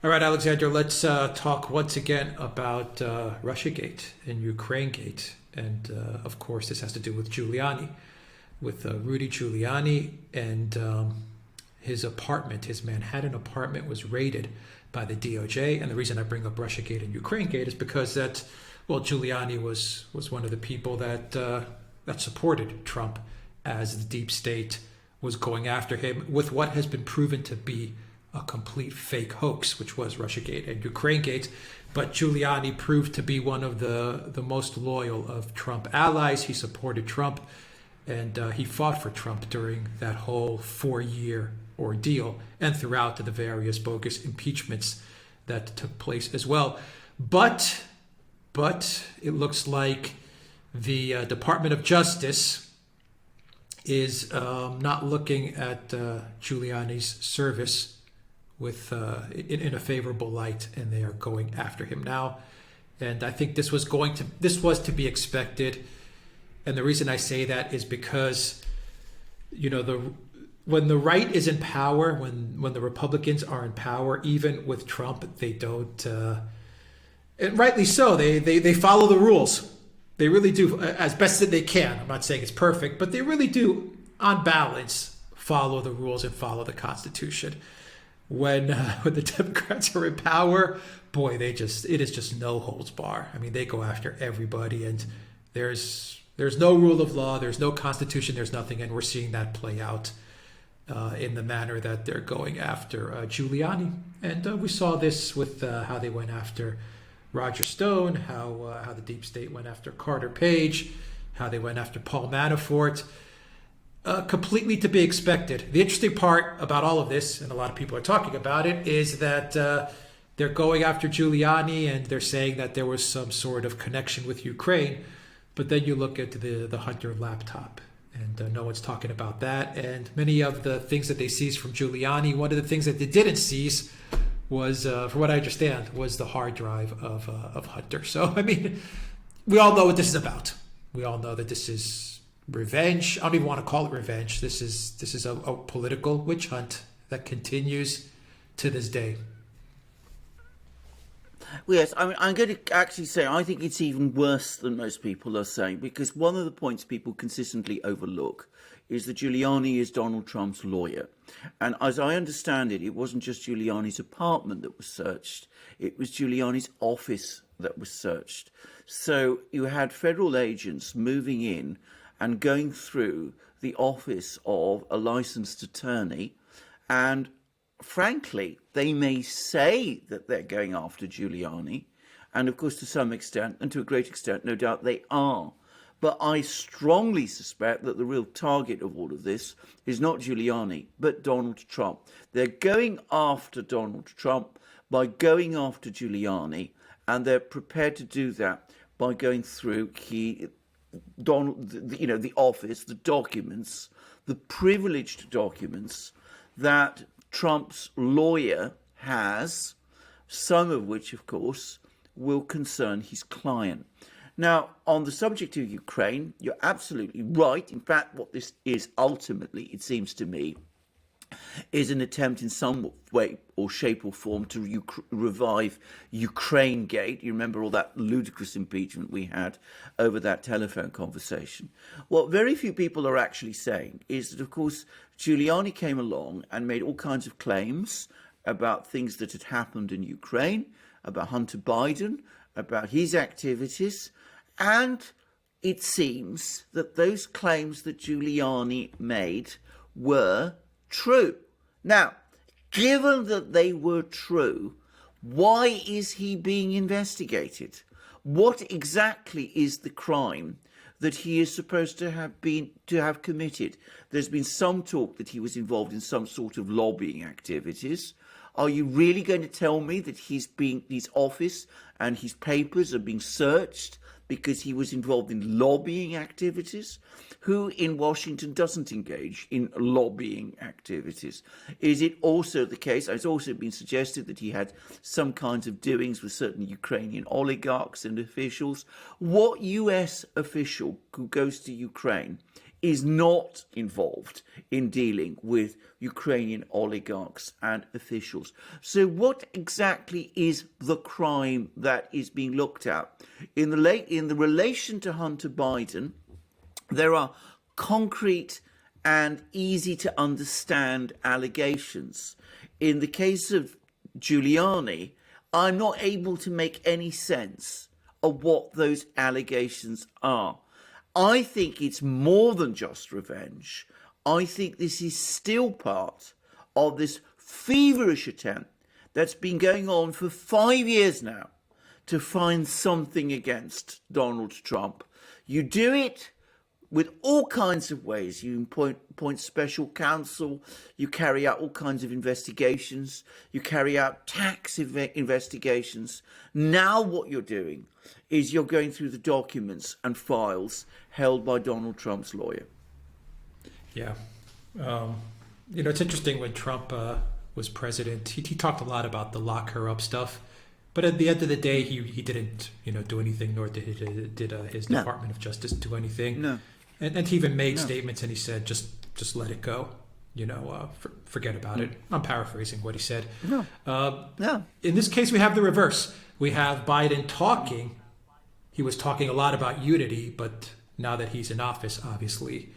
All right, Alexander, let's talk once again about Russiagate and Ukrainegate. And of course, this has to do with Giuliani, with Rudy Giuliani and his apartment, his Manhattan apartment was raided by the DOJ. And the reason I bring up Russiagate and Ukrainegate is because Giuliani was one of the people that supported Trump as the deep state was going after him with what has been proven to be a complete fake hoax, which was Russiagate and Ukrainegate. But Giuliani proved to be one of the most loyal of Trump allies. He supported Trump, and he fought for Trump during that whole 4-year ordeal and throughout the various bogus impeachments that took place as well. But it looks like the Department of Justice is not looking at Giuliani's service with in a favorable light, and they are going after him now. And I think this was to be expected. And the reason I say that is because, when the right is in power, when the Republicans are in power, even with Trump, they don't, and rightly so, they follow the rules. They really do, as best that they can. I'm not saying it's perfect, but they really do, on balance, follow the rules and follow the Constitution. When the Democrats are in power, boy, it is just no holds bar. I mean, they go after everybody, and there's no rule of law, there's no Constitution, there's nothing, and we're seeing that play out in the manner that they're going after Giuliani. And we saw this with how they went after Roger Stone, how the deep state went after Carter Page, how they went after Paul Manafort. Completely to be expected. The interesting part about all of this, and a lot of people are talking about it, is that they're going after Giuliani and they're saying that there was some sort of connection with Ukraine. But then you look at the Hunter laptop, and no one's talking about that. And many of the things that they seized from Giuliani, one of the things that they didn't seize was, from what I understand, was the hard drive of Hunter. So, I mean, we all know what this is about. We all know that this is revenge. I don't even want to call it revenge. This is a political witch hunt that continues to this day. Well, yes, I mean, I'm going to actually say I think it's even worse than most people are saying, because one of the points people consistently overlook is that Giuliani is Donald Trump's lawyer. And as I understand it, it wasn't just Giuliani's apartment that was searched, it was Giuliani's office that was searched. So you had federal agents moving in and going through the office of a licensed attorney. And frankly, they may say that they're going after Giuliani. And of course, to some extent, and to a great extent, no doubt they are. But I strongly suspect that the real target of all of this is not Giuliani, but Donald Trump. They're going after Donald Trump by going after Giuliani, and they're prepared to do that by going through the office, the documents, the privileged documents that Trump's lawyer has, some of which, of course, will concern his client. Now, on the subject of Ukraine, you're absolutely right. In fact, what this is ultimately, it seems to me, is an attempt in some way or shape or form to revive Ukrainegate. You remember all that ludicrous impeachment we had over that telephone conversation. What very few people are actually saying is that, of course, Giuliani came along and made all kinds of claims about things that had happened in Ukraine, about Hunter Biden, about his activities, and it seems that those claims that Giuliani made were true. Now, given that they were true, why is he being investigated? What exactly is the crime that he is supposed to have committed? There's been some talk that he was involved in some sort of lobbying activities. Are you really going to tell me that his office and his papers are being searched because he was involved in lobbying activities? Who in Washington doesn't engage in lobbying activities? Is it also the case, it's also been suggested that he had some kinds of doings with certain Ukrainian oligarchs and officials? What US official who goes to Ukraine is not involved in dealing with Ukrainian oligarchs and officials. So what exactly is the crime that is being looked at? In the relation to Hunter Biden, there are concrete and easy to understand allegations. In the case of Giuliani, I'm not able to make any sense of what those allegations are. I think it's more than just revenge. I think this is still part of this feverish attempt that's been going on for 5 years now to find something against Donald Trump. You do it with all kinds of ways. You appoint special counsel, you carry out all kinds of investigations, you carry out tax investigations. Now what you're doing is you're going through the documents and files held by Donald Trump's lawyer. Yeah. It's interesting when Trump was president, he talked a lot about the lock her up stuff. But at the end of the day, he didn't, do anything, nor did his Department of Justice do anything. No. And he even made statements, and he said, just let it go. Forget about it. I'm paraphrasing what he said. In this case, we have the reverse. We have Biden talking. He was talking a lot about unity, but now that he's in office, obviously,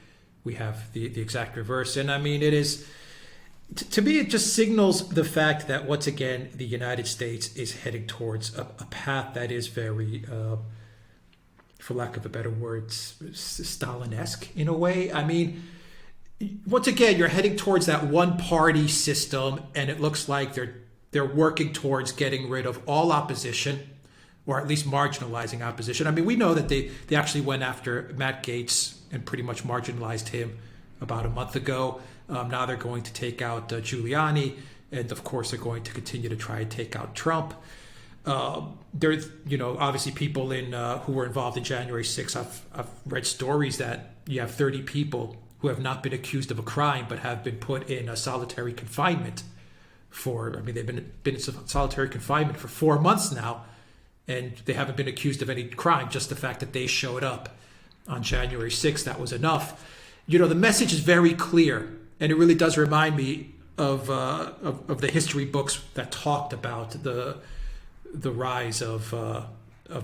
we have the exact reverse. And I mean, it is, to me, it just signals the fact that, once again, the United States is heading towards a path that is very, for lack of a better word, Stalin-esque in a way. I mean, once again, you're heading towards that one-party system, and it looks like they're working towards getting rid of all opposition, or at least marginalizing opposition. I mean, we know that they actually went after Matt Gaetz and pretty much marginalized him about a month ago. Now they're going to take out Giuliani, and of course they're going to continue to try and take out Trump. There's, obviously people who were involved in January 6th. I've read stories that you have 30 people who have not been accused of a crime, but have been put in a solitary confinement they've been in solitary confinement for 4 months now, and they haven't been accused of any crime. Just the fact that they showed up on January 6th, that was enough. The message is very clear, and it really does remind me of the history books that talked about the rise of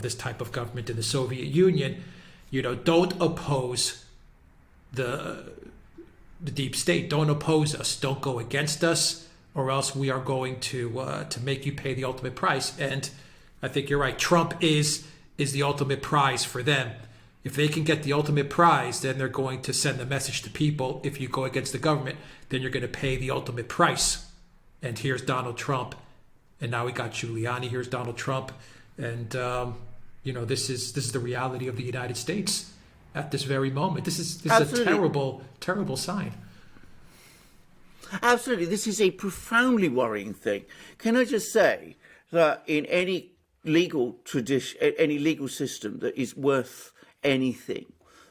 this type of government in the Soviet Union. Don't oppose the deep state. Don't oppose us. Don't go against us, or else we are going to make you pay the ultimate price. And I think you're right. Trump is the ultimate prize for them. If they can get the ultimate prize, then they're going to send the message to people. If you go against the government, then you're going to pay the ultimate price. And here's Donald Trump. And now we got Giuliani. Here's Donald Trump. And, this is the reality of the United States at this very moment. This is a terrible, terrible sign. Absolutely. This is a profoundly worrying thing. Can I just say that in any legal tradition, any legal system that is worth anything,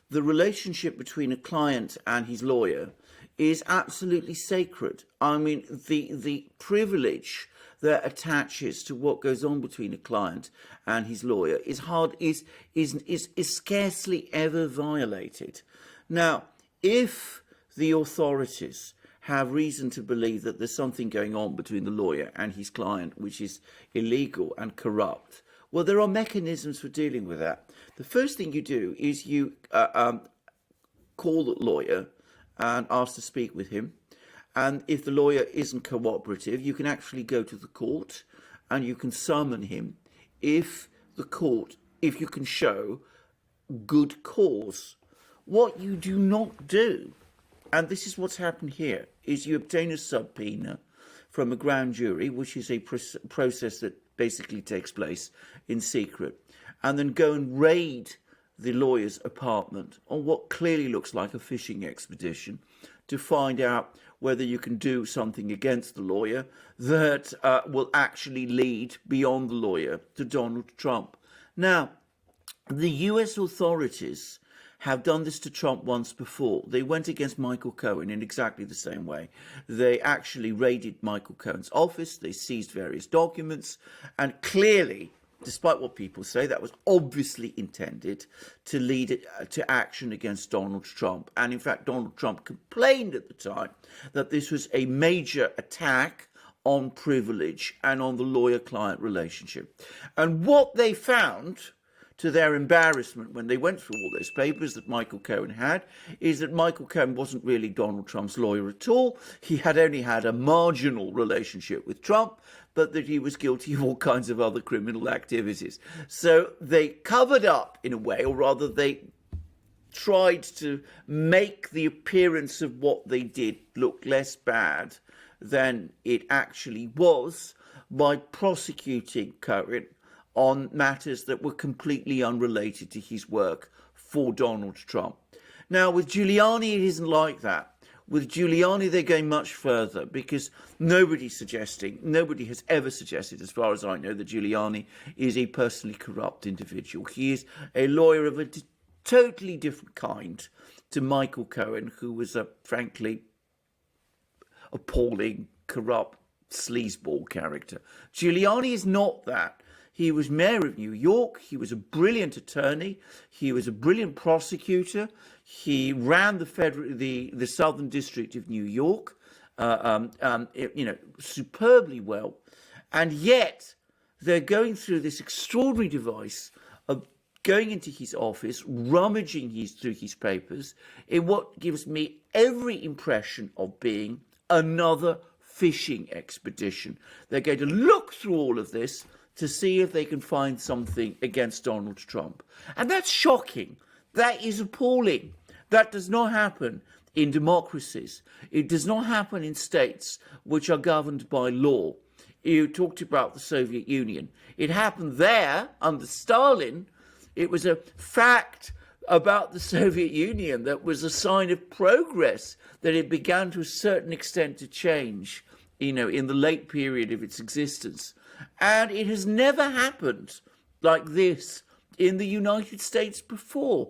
the relationship between a client and his lawyer is absolutely sacred. I mean, the privilege that attaches to what goes on between a client and his lawyer is scarcely ever violated. Now, if the authorities have reason to believe that there's something going on between the lawyer and his client which is illegal and corrupt, well, there are mechanisms for dealing with that. The first thing you do is you call the lawyer and ask to speak with him. And if the lawyer isn't cooperative, you can actually go to the court and you can summon him if you can show good cause. What you do not do, and this is what's happened here, is you obtain a subpoena from a grand jury, which is a process that basically takes place in secret, and then go and raid the lawyer's apartment on what clearly looks like a fishing expedition to find out whether you can do something against the lawyer that will actually lead beyond the lawyer to Donald Trump. Now, the US authorities have done this to Trump once before. They went against Michael Cohen in exactly the same way. They actually raided Michael Cohen's office, they seized various documents, and clearly despite what people say, that was obviously intended to lead it to action against Donald Trump. And in fact, Donald Trump complained at the time that this was a major attack on privilege and on the lawyer-client relationship. And what they found, to their embarrassment, when they went through all those papers that Michael Cohen had, is that Michael Cohen wasn't really Donald Trump's lawyer at all. He had only had a marginal relationship with Trump, but that he was guilty of all kinds of other criminal activities. So they covered up, in a way, or rather they tried to make the appearance of what they did look less bad than it actually was by prosecuting Cohen on matters that were completely unrelated to his work for Donald Trump. Now, with Giuliani, it isn't like that. With Giuliani, they're going much further, because nobody has ever suggested, as far as I know, that Giuliani is a personally corrupt individual. He is a lawyer of a totally different kind to Michael Cohen, who was a, frankly, appalling, corrupt sleazeball character. Giuliani is not that. He was mayor of New York. He was a brilliant attorney. He was a brilliant prosecutor. He ran the Southern District of New York, superbly well. And yet they're going through this extraordinary device of going into his office, rummaging through his papers, in what gives me every impression of being another fishing expedition. They're going to look through all of this to see if they can find something against Donald Trump. And that's shocking. That is appalling. That does not happen in democracies. It does not happen in states which are governed by law. You talked about the Soviet Union. It happened there under Stalin. It was a fact about the Soviet Union that was a sign of progress, that it began to a certain extent to change, in the late period of its existence. And it has never happened like this in the United States before.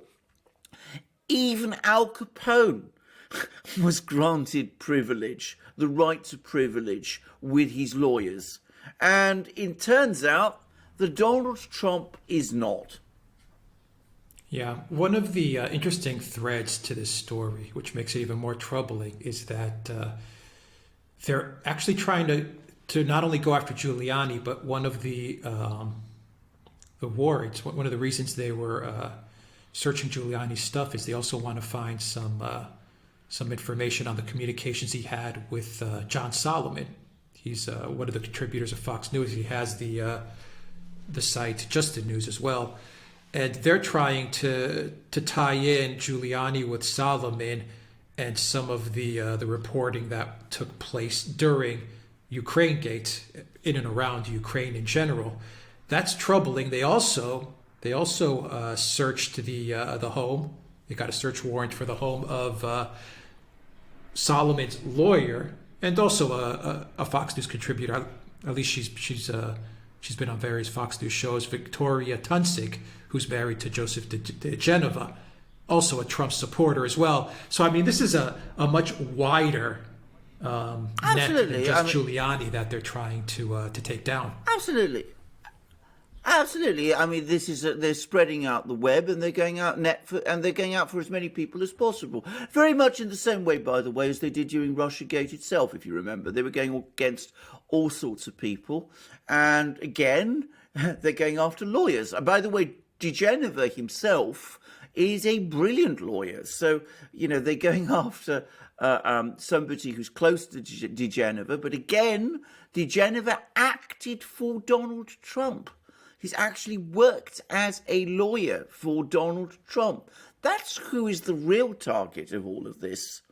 Even Al Capone was granted privilege, the right to privilege, with his lawyers. And it turns out that Donald Trump is not. Yeah, one of the interesting threads to this story, which makes it even more troubling, is that they're actually trying to not only go after Giuliani, but one of the warrants, one of the reasons they were searching Giuliani's stuff is they also want to find some information on the communications he had with John Solomon. He's one of the contributors of Fox News. He has the site Just the News as well. And they're trying to tie in Giuliani with Solomon and some of the reporting that took place during Ukrainegate, in and around Ukraine in general. That's troubling. They also searched the home. They got a search warrant for the home of Solomon's lawyer, and also a Fox News contributor. At least she's been on various Fox News shows. Victoria Tunsig, who's married to Joseph de Genova, also a Trump supporter as well. So I mean, this is a much wider net than just Giuliani that they're trying to take down. Absolutely. I mean, this is they're spreading out the web, and they're going out for as many people as possible. Very much in the same way, by the way, as they did during Russiagate itself. If you remember, they were going against all sorts of people, and again, they're going after lawyers. By the way, de Genova himself is a brilliant lawyer, so they're going after somebody who's close to de Genova. But again, de Genova acted for Donald Trump. He's actually worked as a lawyer for Donald Trump. That's who is the real target of all of this.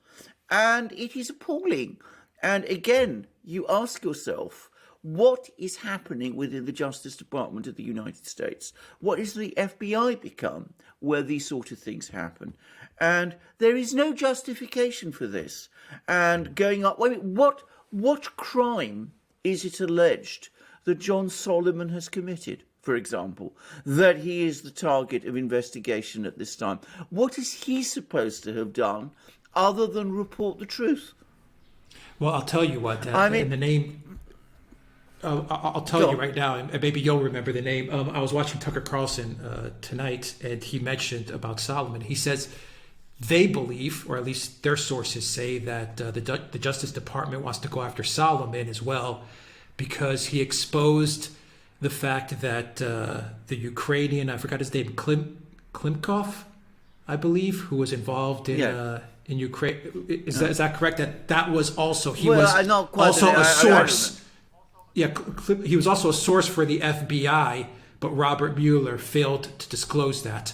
And it is appalling. And again, you ask yourself, what is happening within the Justice Department of the United States? What is the FBI become where these sort of things happen? And there is no justification for this. And going up, what crime is it alleged that John Solomon has committed, for example, that he is the target of investigation at this time? What is he supposed to have done other than report the truth? Well, I'll tell you what, in the name I'll tell you right now, and maybe you'll remember the name. I was watching Tucker Carlson tonight, and he mentioned about Solomon. He says they believe, or at least their sources say, that the Justice Department wants to go after Solomon as well, because he exposed the fact that the Ukrainian, I forgot his name, Klimkov, I believe, who was involved in Ukraine. Is that correct? That was also a source. Yeah, he was also a source for the FBI, but Robert Mueller failed to disclose that.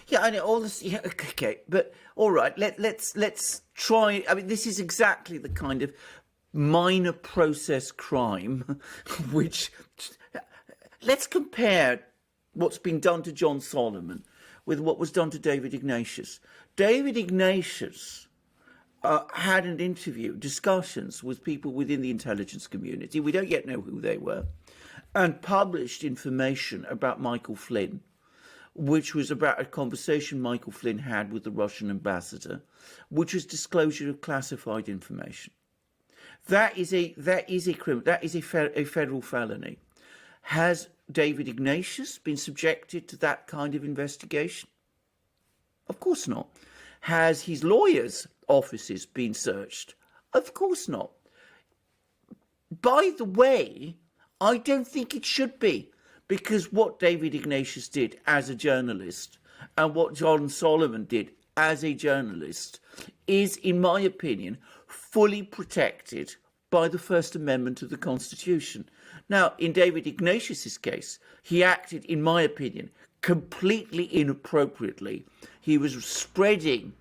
Yeah, I know all this. Yeah, okay, but all right. Let's try. I mean, this is exactly the kind of minor process crime, which let's compare what's been done to John Solomon with what was done to David Ignatius. David Ignatius had an interview, discussions with people within the intelligence community. We don't yet know who they were, and published information about Michael Flynn, which was about a conversation Michael Flynn had with the Russian ambassador, which was disclosure of classified information. That is a federal felony. Has David Ignatius been subjected to that kind of investigation? Of course not. Has his lawyers' offices been searched? Of course not. By the way, I don't think it should be, because what David Ignatius did as a journalist and what John Solomon did as a journalist is, in my opinion, fully protected by the First Amendment of the Constitution. Now, in David Ignatius's case, he acted, in my opinion, completely inappropriately. He was spreading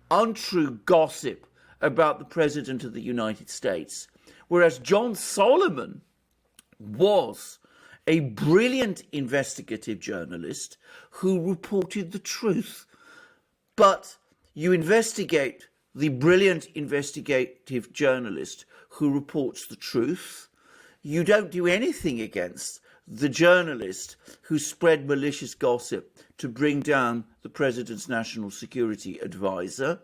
untrue gossip about the President of the United States, whereas John Solomon was a brilliant investigative journalist who reported the truth. But you investigate the brilliant investigative journalist who reports the truth. You don't do anything against the journalist who spread malicious gossip to bring down the president's national security advisor,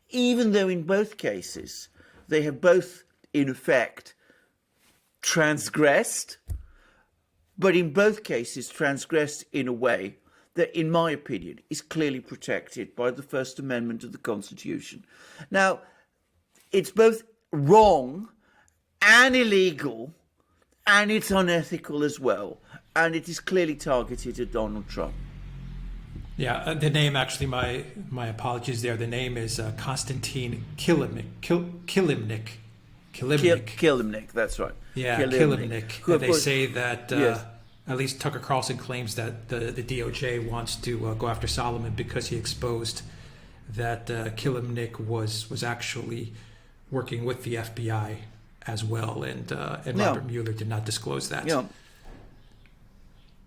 even though in both cases they have both, in effect, transgressed, but in both cases transgressed in a way that, in my opinion, is clearly protected by the First Amendment of the Constitution. Now, it's both wrong and illegal, and it's unethical as well, and it is clearly targeted at Donald Trump. Yeah, the name, actually, my apologies there. The name is Konstantin Kilimnik. Kilimnik, that's right. Yeah, Kilimnik. They say that, yes. At least Tucker Carlson claims that the DOJ wants to go after Solomon because he exposed that Kilimnik was actually working with the FBI as well, and Robert Mueller did not disclose that. Yeah.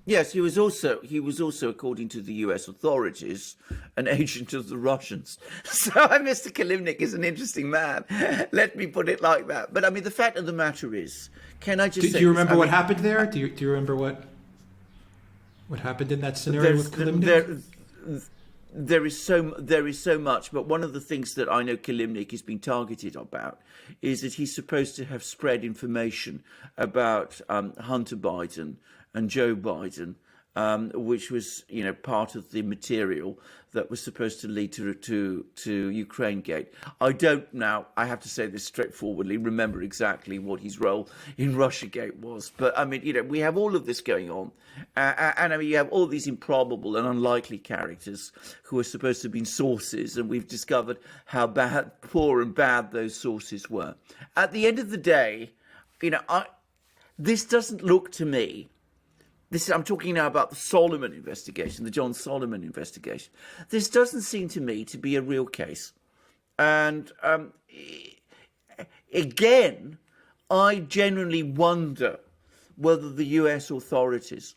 Yes, he was also, according to the U.S. authorities, an agent of the Russians. So Mr. Kilimnik is an interesting man. Let me put it like that. But I mean, the fact of the matter is, can I just say? Do you remember what happened there? Do you remember what happened in that scenario with Kilimnik? There is so much, but one of the things that I know Kilimnik has been targeted about is that he's supposed to have spread information about Hunter Biden and Joe Biden, which was, part of the material that was supposed to lead to Ukraine Gate. I don't now, I have to say this straightforwardly, remember exactly what his role in Russia Gate was. But I mean, we have all of this going on. And I mean, you have all these improbable and unlikely characters who are supposed to have been sources, and we've discovered how poor and bad those sources were. At the end of the day, this doesn't look to me. I'm talking now about the Solomon investigation, the John Solomon investigation. This doesn't seem to me to be a real case. And again, I genuinely wonder whether the US authorities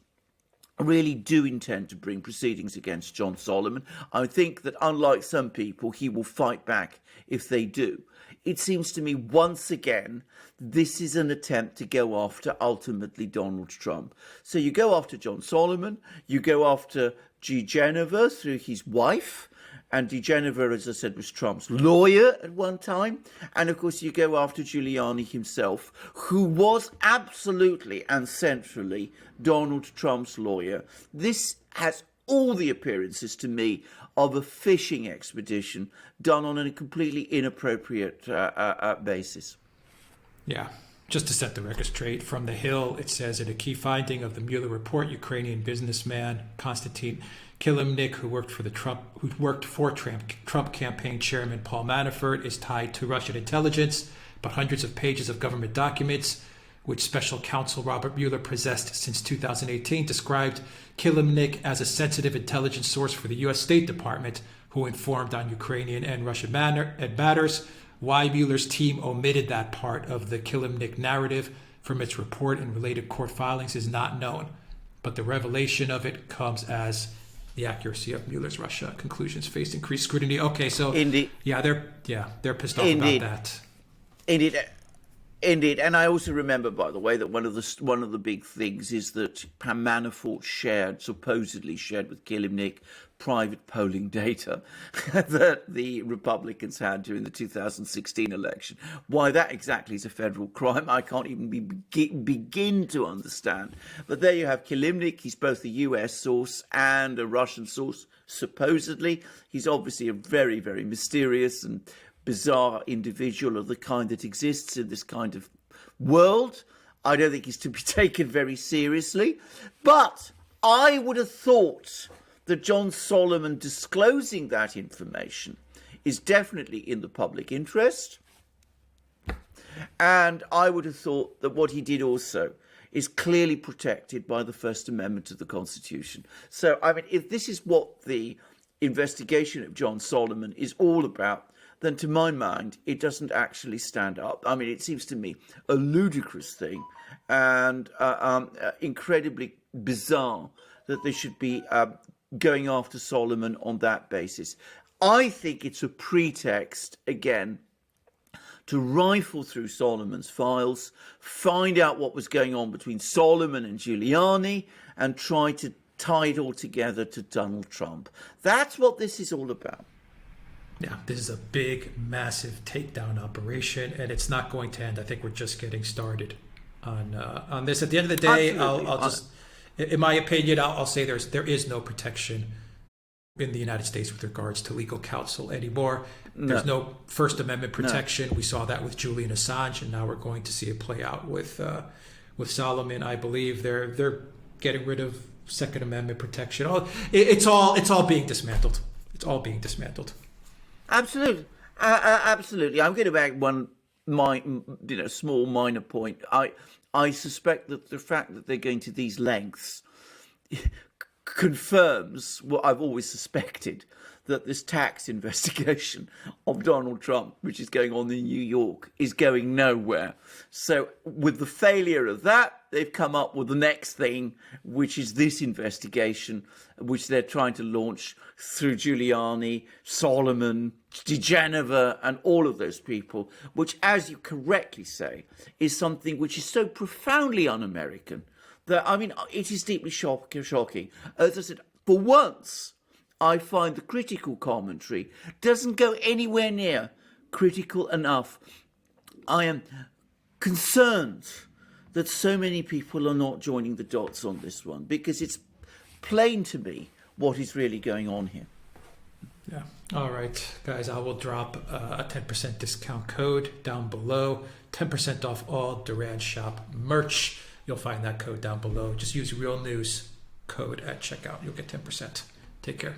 really do intend to bring proceedings against John Solomon. I think that, unlike some people, he will fight back if they do. It seems to me, once again, this is an attempt to go after, ultimately, Donald Trump. So you go after John Solomon, you go after G. Geneva through his wife, And Digenova, as I said, was Trump's lawyer at one time. And of course, you go after Giuliani himself, who was absolutely and centrally Donald Trump's lawyer. This has all the appearances to me of a fishing expedition done on a completely inappropriate basis. Yeah. Just to set the record straight, from The Hill, it says in a key finding of the Mueller report, Ukrainian businessman Konstantin Kilimnik, who worked for Trump campaign chairman Paul Manafort, is tied to Russian intelligence, but hundreds of pages of government documents, which special counsel Robert Mueller possessed since 2018, described Kilimnik as a sensitive intelligence source for the U.S. State Department, who informed on Ukrainian and Russian matters. Why Mueller's team omitted that part of the Kilimnik narrative from its report and related court filings is not known, but the revelation of it comes as the accuracy of Mueller's Russia conclusions faced increased scrutiny. Okay, so Indeed. They're pissed off Indeed. about that. Indeed, and I also remember, by the way, that one of the big things is that Manafort supposedly shared with Kilimnik private polling data that the Republicans had during the 2016 election. Why that exactly is a federal crime, I can't even begin to understand. But there you have Kilimnik. He's both a US source and a Russian source, supposedly. He's obviously a very, very mysterious and bizarre individual of the kind that exists in this kind of world. I don't think he's to be taken very seriously. But I would have thought that John Solomon disclosing that information is definitely in the public interest. And I would have thought that what he did also is clearly protected by the First Amendment of the Constitution. So, I mean, if this is what the investigation of John Solomon is all about, then to my mind, it doesn't actually stand up. I mean, it seems to me a ludicrous thing and incredibly bizarre that they should be going after Solomon on that basis. I think it's a pretext, again, to rifle through Solomon's files, find out what was going on between Solomon and Giuliani, and try to tie it all together to Donald Trump. That's what this is all about. Yeah, this is a big, massive takedown operation, and it's not going to end. I think we're just getting started on this. At the end of the day, I'll just, in my opinion, I'll say there is no protection in the United States with regards to legal counsel anymore. There's no First Amendment protection. We saw that with Julian Assange, and now we're going to see it play out with Solomon. I believe they're getting rid of Second Amendment protection. It's all being dismantled. It's all being dismantled. Absolutely, absolutely. I'm going to make one small minor point. I suspect that the fact that they're going to these lengths confirms what I've always suspected, that this tax investigation of Donald Trump, which is going on in New York, is going nowhere. So with the failure of that, they've come up with the next thing, which is this investigation, which they're trying to launch through Giuliani, Solomon, Digenova, and all of those people, which, as you correctly say, is something which is so profoundly un-American that, I mean, it is deeply shocking. As I said, for once, I find the critical commentary doesn't go anywhere near critical enough. I am concerned that so many people are not joining the dots on this one, because it's plain to me what is really going on here. Yeah. All right, guys, I will drop a 10% discount code down below. 10% off all Duran Shop merch. You'll find that code down below. Just use Real News code at checkout. You'll get 10%. Take care.